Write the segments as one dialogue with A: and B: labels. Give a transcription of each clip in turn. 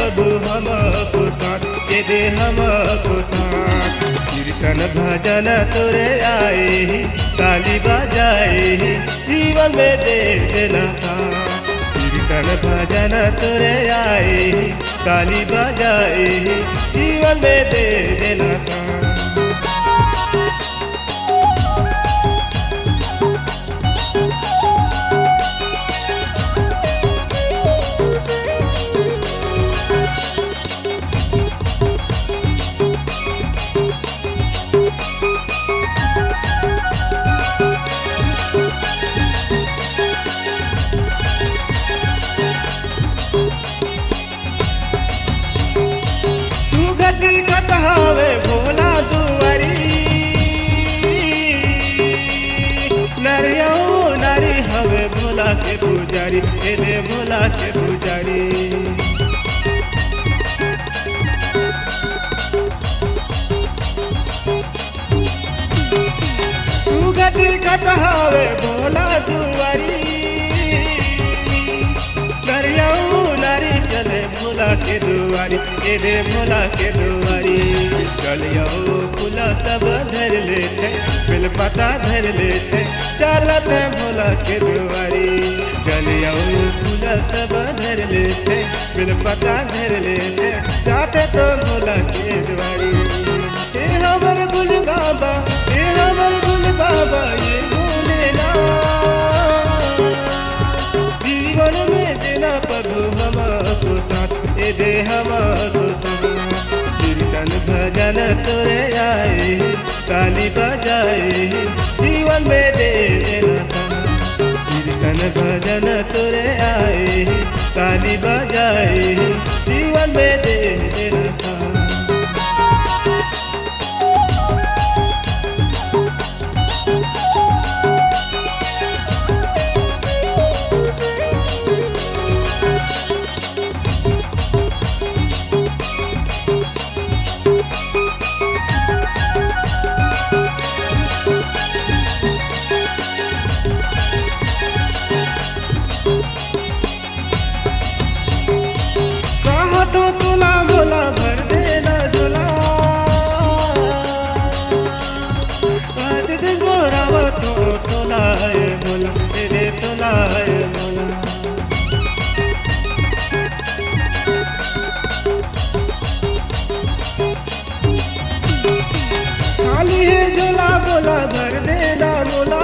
A: प्रभु हमको साथ, ये दे हमको साथ। कीर्तन भजन तोरे आए ही, ताली बजाए ही, जीवन में दे देना साथ। कीर्तन भजन तोरे आए ही, ताली बजाए ही, जीवन में दे देना साथ। सुगति कतहावे भोला दुआरी, नरिया नारी हवे भोला के पुजारी, ए दे भोला के पुजारी। सुगति कतहावे भोला दुआरी, नरिया नारी चले भोला के दुआरी, ए दे भोला के दुआरी। चलियो फूला सब धर लेते, बेल पता धर लेते, चलते भोला के दुआरी। चलियो फूला सब धर लेते, बेल पता धर लेते, जाते तो भोला के दुआरी। ए हमर गुल बाबा, ए हमर गुल बाबा, ये भोलेनाथ जीवन में देना प्रभु हमको साथ, ए दे हमको साथ। कीर्तन भजन तोरे आए, ताली बजाए, जीवन में दे देना साथ। कीर्तन भजन तोरे आए, ताली बजाए, जीवन में दे देना साथ। तो तुला बोला भर देना झोला, दिन गोरावा तो तोला है बोला, तेरे तोला है बोला। खाली है झोला बोला भर देना बोला,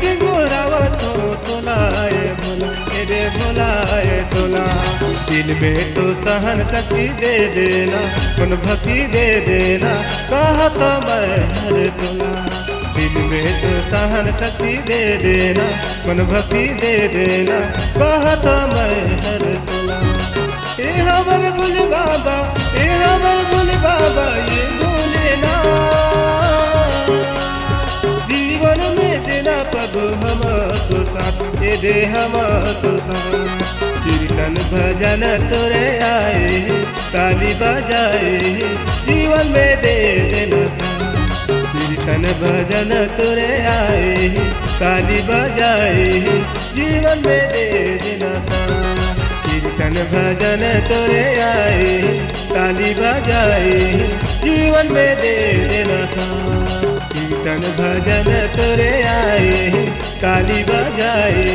A: दिन गोरावा तो तोला है बोला, तेरे भोला है तोला। दिल में तो सहन शक्ति दे देना, मन भक्ति दे देना, कहा तो मैं हर तोला। दिल में तो सहन शक्ति दे देना, मन भक्ति दे देना, कहा तो मैं हर तोला। ए हमर गुल बाबा, ए हमर गुल बाबा, ये भोलेनाथ जीवन में देना प्रभु हमको साथ, ए दे हमको साथ। कीर्तन भजन तोरे आए, ताली बजाए, जीवन में दे देना साथ। कीर्तन भजन तोरे आए, ताली बजाए, जीवन में दे देना साथ। कीर्तन भजन तोरे आए, ताली बजाए, जीवन में दे देना साथ। कीर्तन भजन तोरे आए, ताली बजाए,